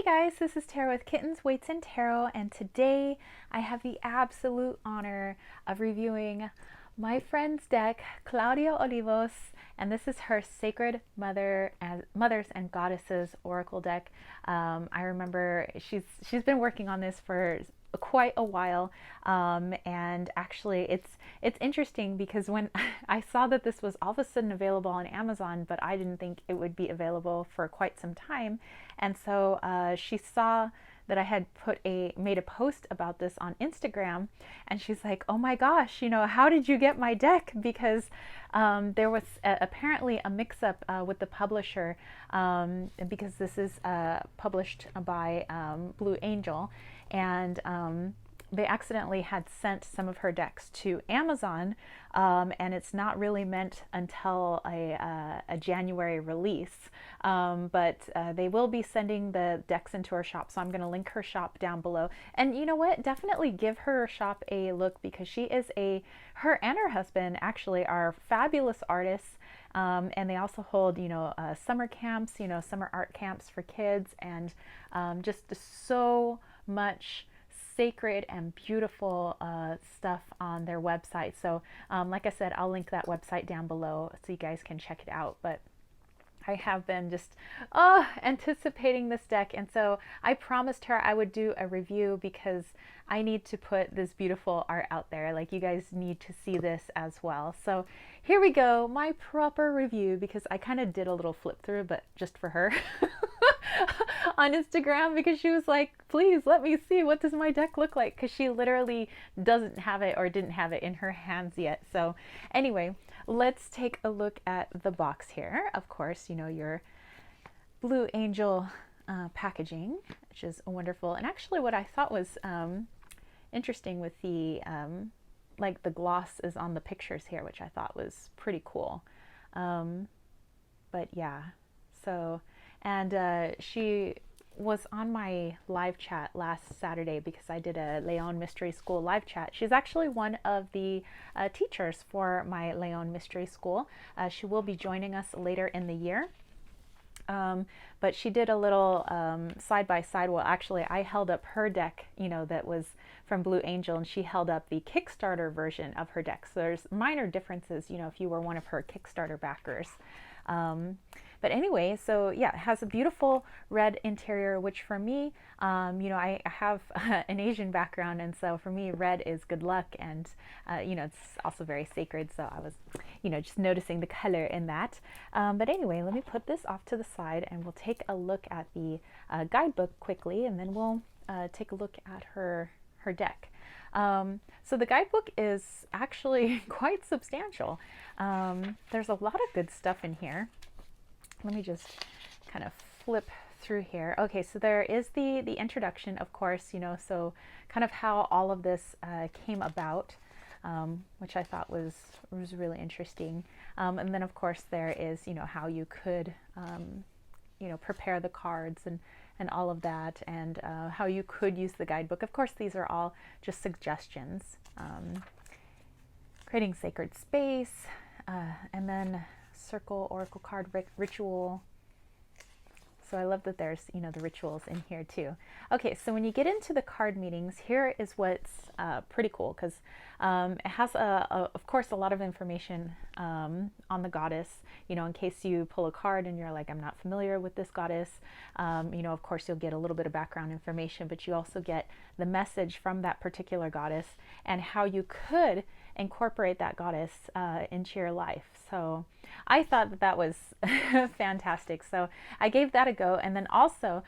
Guys, this is Tarot with Kittens, Weights, and Tarot, and today I have the absolute honor of reviewing my friend's deck, Claudia Olivos, and this is her Sacred Mothers and Goddesses Oracle deck. I remember she's been working on this for quite a while, and actually it's interesting because when I saw that this was all of a sudden available on Amazon, but I didn't think it would be available for quite some time, and so she saw that I had made a post about this on Instagram, and she's like, "Oh my gosh, how did you get my deck?" Because there was apparently a mix-up with the publisher, because this is published by Blue Angel, and they accidentally had sent some of her decks to Amazon, and it's not really meant until a January release. But they will be sending the decks into her shop, so I'm going to link her shop down below. And you know what? Definitely give her shop a look, because her and her husband actually are fabulous artists. And they also hold, summer camps, summer art camps for kids, and just so much sacred and beautiful stuff on their website. So like I said, I'll link that website down below so you guys can check it out. But I have been just anticipating this deck, and so I promised her I would do a review because I need to put this beautiful art out there. Like, you guys need to see this as well. So here we go, my proper review, because I kind of did a little flip through, but just for her on Instagram, because she was like, "Please let me see, what does my deck look like?" Because she literally doesn't have it, or didn't have it in her hands yet. So anyway, let's take a look at the box here. Of course, your Blue Angel packaging, which is wonderful. And actually what I thought was interesting with the like the gloss is on the pictures here, which I thought was pretty cool. But yeah, so, and she was on my live chat last Saturday because I did a Leon Mystery School live chat. She's actually one of the teachers for my Leon Mystery School. She will be joining us later in the year. But she did a little side by side. Well, actually, I held up her deck, that was from Blue Angel, and she held up the Kickstarter version of her deck. So there's minor differences, if you were one of her Kickstarter backers. But anyway, so yeah, it has a beautiful red interior, which for me, I have an Asian background, and so for me, red is good luck, and it's also very sacred. So I was, just noticing the color in that. But anyway, let me put this off to the side, and we'll take a look at the guidebook quickly, and then we'll take a look at her deck. So the guidebook is actually quite substantial. There's a lot of good stuff in here. Let me just kind of flip through here. Okay, so there is the introduction, of course, so kind of how all of this came about, which I thought was really interesting. And then of course there is, how you could, prepare the cards and all of that, and how you could use the guidebook. Of course, these are all just suggestions. Creating sacred space, and then circle, oracle card, ritual. So I love that there's, the rituals in here too. Okay, so when you get into the card meetings, here is what's pretty cool, because it has, of course, a lot of information on the goddess, in case you pull a card and you're like, "I'm not familiar with this goddess." Of course, you'll get a little bit of background information, but you also get the message from that particular goddess and how you could incorporate that goddess into your life. So I thought that was fantastic. So I gave that a go, and then also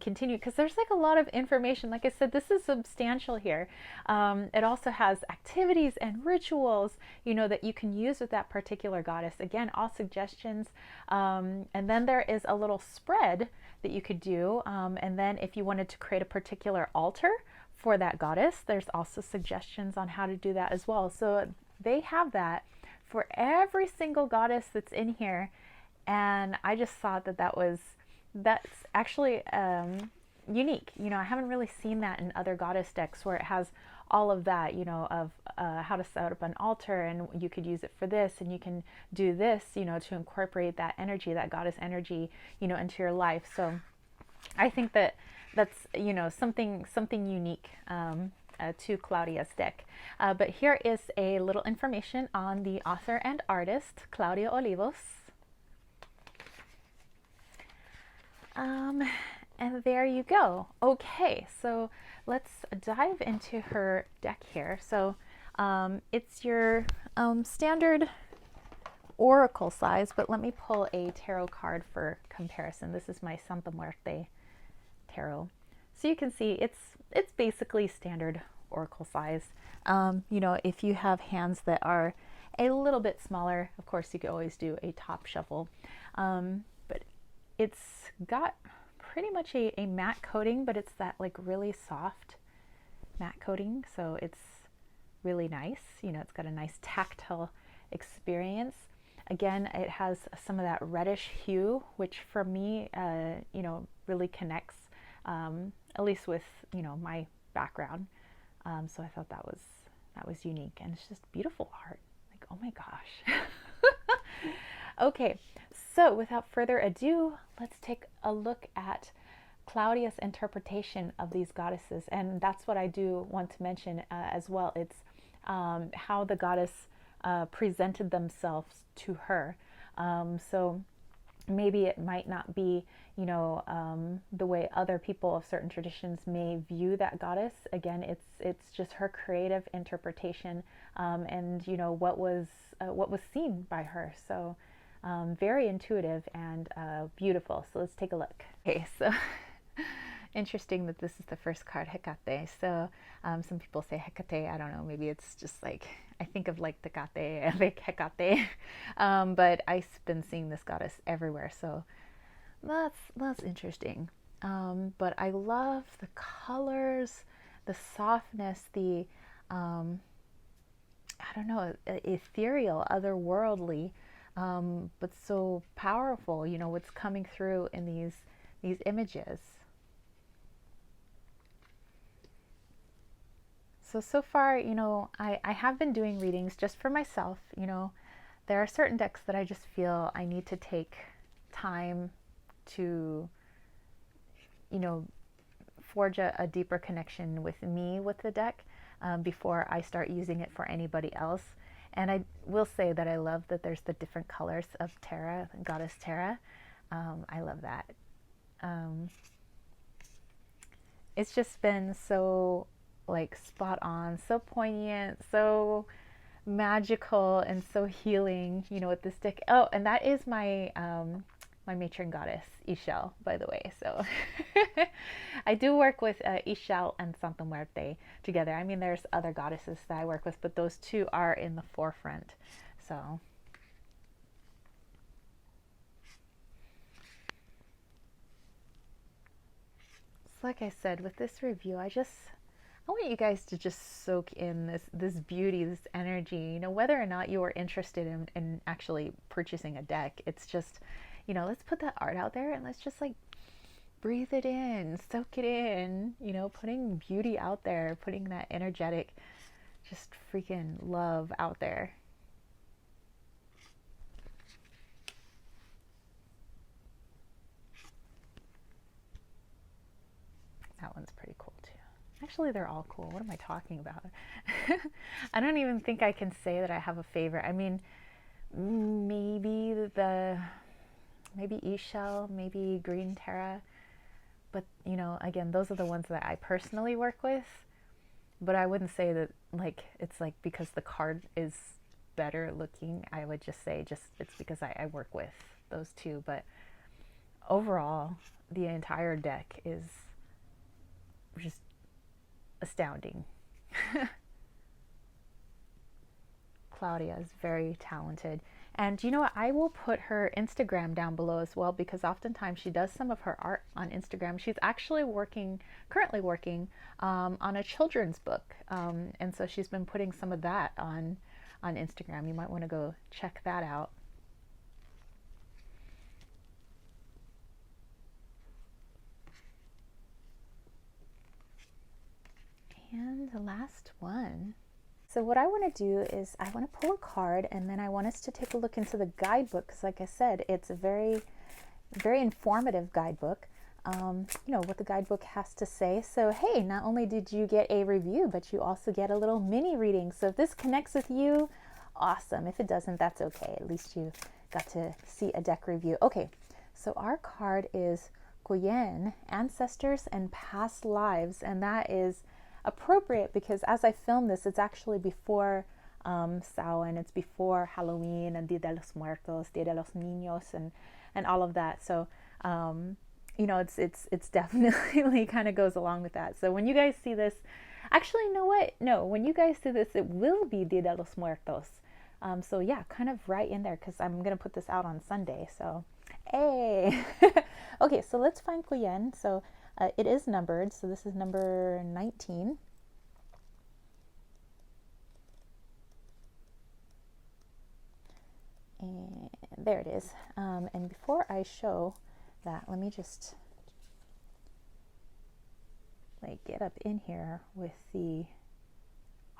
continued, because there's like a lot of information. Like I said, this is substantial here. It also has activities and rituals, that you can use with that particular goddess. Again, all suggestions. And then there is a little spread that you could do. And then if you wanted to create a particular altar for that goddess, there's also suggestions on how to do that as well. So they have that for every single goddess that's in here, and I just thought that's actually unique. I haven't really seen that in other goddess decks, where it has all of that, of how to set up an altar, and you could use it for this, and you can do this, to incorporate that energy, that goddess energy, into your life. So I think that that's, you know, something unique to Claudia's deck. But here is a little information on the author and artist, Claudia Olivos. And there you go. Okay, so let's dive into her deck here. So it's your standard oracle size, but let me pull a tarot card for comparison. This is my Santa Muerte tarot. So you can see it's basically standard oracle size. You know, if you have hands that are a little bit smaller, of course you could always do a top shuffle. But it's got pretty much a matte coating, but it's that like really soft matte coating, so it's really nice. You know, it's got a nice tactile experience. Again, it has some of that reddish hue, which for me, you know, really connects, at least with, you know, my background. So I thought that was unique, and it's just beautiful art. Like, oh my gosh. Okay, so without further ado, let's take a look at Claudia's interpretation of these goddesses. And that's what I do want to mention as well. It's how the goddess presented themselves to her. So maybe it might not be, you know, the way other people of certain traditions may view that goddess. Again, it's just her creative interpretation, and you know what was seen by her. So very intuitive and beautiful. So let's take a look. Okay, so interesting that this is the first card, Hecate. So some people say Hecate. I don't know. Maybe it's just like, I think of like Tecate, like Hecate. But I've been seeing this goddess everywhere. So that's interesting. But I love the colors, the softness, the, I don't know, ethereal, otherworldly, but so powerful, you know, what's coming through in these images. So far, you know, I have been doing readings just for myself. You know, there are certain decks that I just feel I need to take time to, you know, forge a deeper connection with me with the deck before I start using it for anybody else. And I will say that I love that there's the different colors of Terra, Goddess Terra. I love that. It's just been so like spot on, so poignant, so magical, and so healing, you know, with this deck. Oh, and that is my my matron goddess, Ixchel, by the way. So I do work with Ixchel and Santa Muerte together. I mean, there's other goddesses that I work with, but those two are in the forefront. So like I said, with this review, I want you guys to just soak in this beauty, this energy, you know, whether or not you are interested in actually purchasing a deck. It's just, you know, let's put that art out there and let's just like breathe it in, soak it in, you know, putting beauty out there, putting that energetic, just freaking love out there. That one's pretty cool too. Actually, they're all cool. What am I talking about? I don't even think I can say that I have a favorite. I mean, maybe Ixchel, maybe Green Terra. But, you know, again, those are the ones that I personally work with. But I wouldn't say that, like, it's like because the card is better looking. I would just say it's because I work with those two. But overall, the entire deck is just astounding. Claudia is very talented. And you know what? I will put her Instagram down below as well, because oftentimes she does some of her art on Instagram. She's actually currently working on a children's book. And so she's been putting some of that on Instagram. You might want to go check that out. And the last one. So what I want to do is I want to pull a card, and then I want us to take a look into the guidebook, because like I said, it's a very, very informative guidebook. what the guidebook has to say. So hey, not only did you get a review, but you also get a little mini reading. So if this connects with you, awesome. If it doesn't, that's okay. At least you got to see a deck review. Okay, so our card is Guyen, Ancestors and Past Lives, and that is appropriate because as I film this, it's actually before Samhain, it's before Halloween and Dia de los Muertos, Dia de los Niños, and all of that. So it's definitely kind of goes along with that. So when you guys see this, actually, you know what? No, when you guys see this, it will be Dia de los Muertos. So yeah, kind of right in there because I'm gonna put this out on Sunday. So, hey, okay. So let's find Guyen. So it is numbered. So this is number 19. And there it is. And before I show that, let me just get up in here with the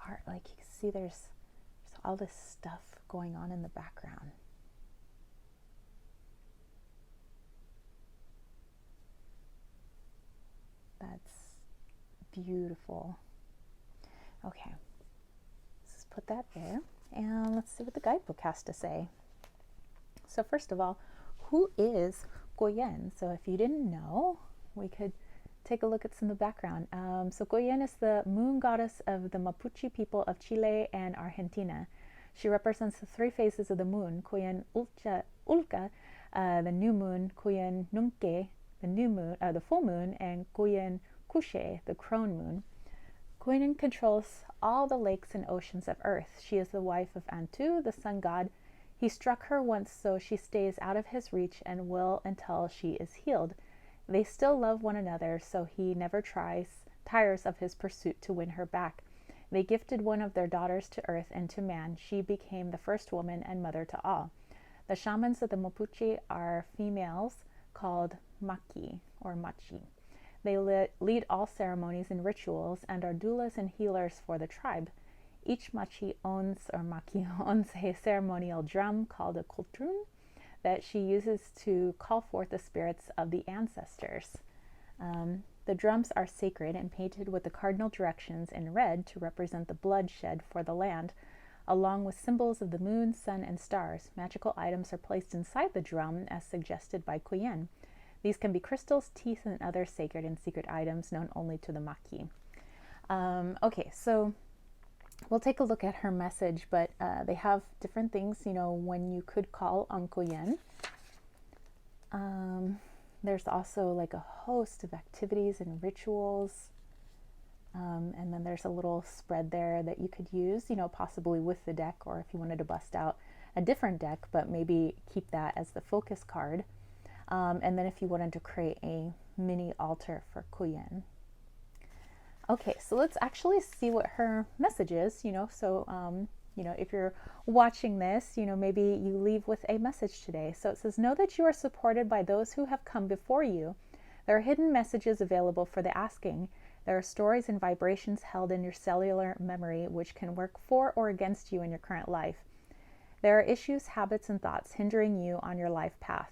art. Like you can see there's all this stuff going on in the background. That's beautiful. Okay, let's put that there and let's see what the guidebook has to say. So first of all, who is Guyen? So if you didn't know, we could take a look at some of the background. So Guyen is the moon goddess of the Mapuche people of Chile and Argentina. She represents the three phases of the moon: Guyen Ulca, the new moon; Guyen Nunque, the new moon, the full moon; and Guyen Couche, the crone moon. Guyen controls all the lakes and oceans of Earth. She is the wife of Antu, the sun god. He struck her once, so she stays out of his reach and will until she is healed. They still love one another, so he never tires of his pursuit to win her back. They gifted one of their daughters to Earth and to man. She became the first woman and mother to all. The shamans of the Mapuche are females called Maki or Machi. They lead all ceremonies and rituals and are doulas and healers for the tribe. Each Machi owns a ceremonial drum called a kultrun that she uses to call forth the spirits of the ancestors. The drums are sacred and painted with the cardinal directions in red to represent the blood shed for the land, along with symbols of the moon, sun, and stars. Magical items are placed inside the drum as suggested by Guyen. These can be crystals, teeth, and other sacred and secret items known only to the Maki. Okay, so we'll take a look at her message, but they have different things, when you could call on Guyen. There's also like a host of activities and rituals. And then there's a little spread there that you could use, possibly with the deck, or if you wanted to bust out a different deck, but maybe keep that as the focus card. And then if you wanted to create a mini altar for Guyen. Okay, so let's actually see what her message is, so, if you're watching this, maybe you leave with a message today. So it says, know that you are supported by those who have come before you. There are hidden messages available for the asking. There are stories and vibrations held in your cellular memory which can work for or against you in your current life. There are issues, habits, and thoughts hindering you on your life path.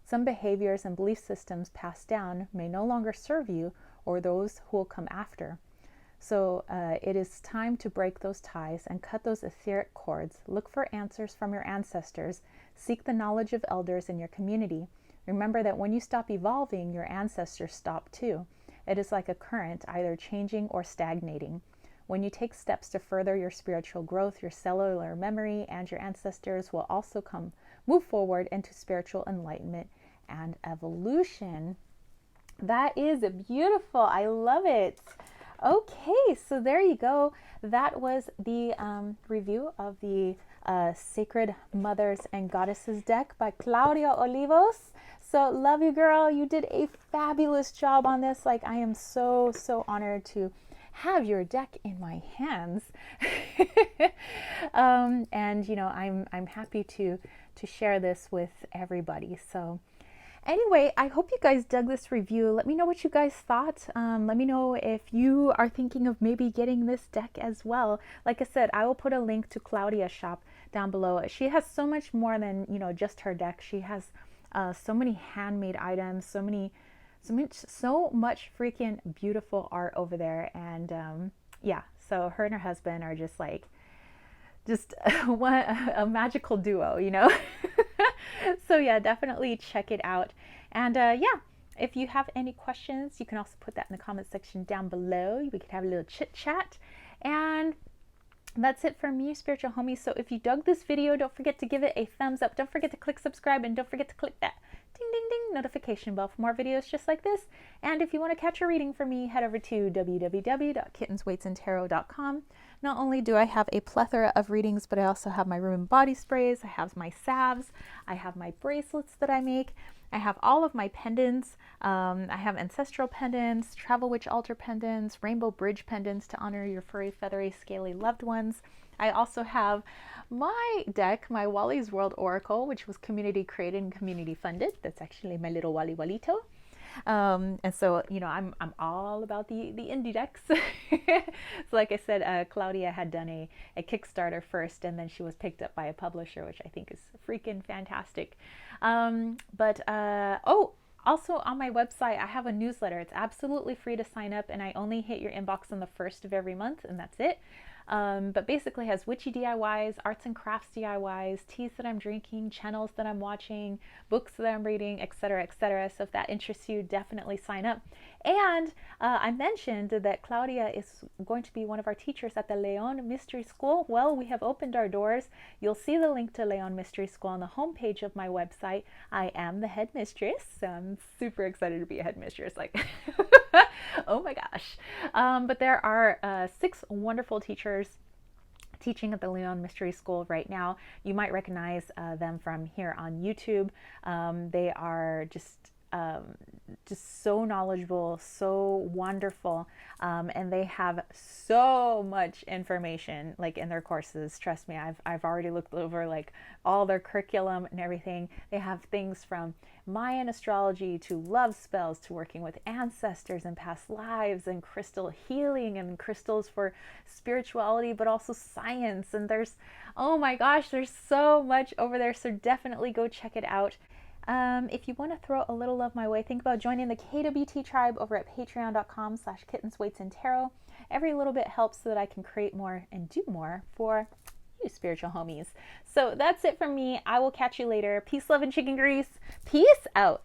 Some behaviors and belief systems passed down may no longer serve you or those who will come after. So it is time to break those ties and cut those etheric cords. Look for answers from your ancestors. Seek the knowledge of elders in your community. Remember that when you stop evolving, your ancestors stop too. It is like a current, either changing or stagnating. When you take steps to further your spiritual growth, your cellular memory and your ancestors will also move forward into spiritual enlightenment and evolution. That is beautiful. I love it. Okay, so there you go. That was the review of the Sacred Mothers and Goddesses deck by Claudia Olivos. So love you, girl. You did a fabulous job on this. Like, I am so honored to have your deck in my hands. And I'm happy to share this with everybody. So anyway, I hope you guys dug this review. Let me know what you guys thought. Let me know if you are thinking of maybe getting this deck as well. Like I said, I will put a link to Claudia's shop down below. She has so much more than, just her deck. She has so many handmade items, so many so much freaking beautiful art over there. And yeah, so her and her husband are just like, just a magical duo, you know? So yeah, definitely check it out. And yeah, if you have any questions, you can also put that in the comment section down below. We could have a little chit chat. And that's it for me, spiritual homies. So if you dug this video, don't forget to give it a thumbs up. Don't forget to click subscribe, and don't forget to click that ding ding ding notification bell for more videos just like this. And if you want to catch a reading from me, head over to www.kittenswaitsandtarot.com. Not only do I have a plethora of readings, but I also have my room and body sprays, I have my salves, I have my bracelets that I make, I have all of my pendants. I have ancestral pendants, travel witch altar pendants, rainbow bridge pendants to honor your furry, feathery, scaly loved ones. I also have my deck, my Wally's World Oracle, which was community created and community funded. That's actually my little Wally Wallito. And so, you know, I'm all about the indie decks. So like I said, Claudia had done a Kickstarter first, and then she was picked up by a publisher, which I think is freaking fantastic. Oh, also on my website, I have a newsletter. It's absolutely free to sign up, and I only hit your inbox on the 1st of every month, and that's it. But basically has witchy DIYs, arts and crafts DIYs, teas that I'm drinking, channels that I'm watching, books that I'm reading, etc., etc. So if that interests you, definitely sign up. And I mentioned that Claudia is going to be one of our teachers at the Leon Mystery School. Well, we have opened our doors. You'll see the link to Leon Mystery School on the homepage of my website. I am the head mistress, so I'm super excited to be a head mistress. Like, oh my gosh. But there are 6 wonderful teachers teaching at the Leon Mystery School right now. You might recognize them from here on YouTube. They are just so knowledgeable, so wonderful, and they have so much information like in their courses. Trust me, I've already looked over like all their curriculum and everything. They have things from Mayan astrology to love spells to working with ancestors and past lives and crystal healing and crystals for spirituality, but also science. And there's, oh my gosh, there's so much over there. So definitely go check it out. If you want to throw a little love my way, think about joining the KWT tribe over at patreon.com/kittenswaitsandtarot. Every little bit helps so that I can create more and do more for you spiritual homies. So that's it from me. I will catch you later. Peace, love, and chicken grease. Peace out.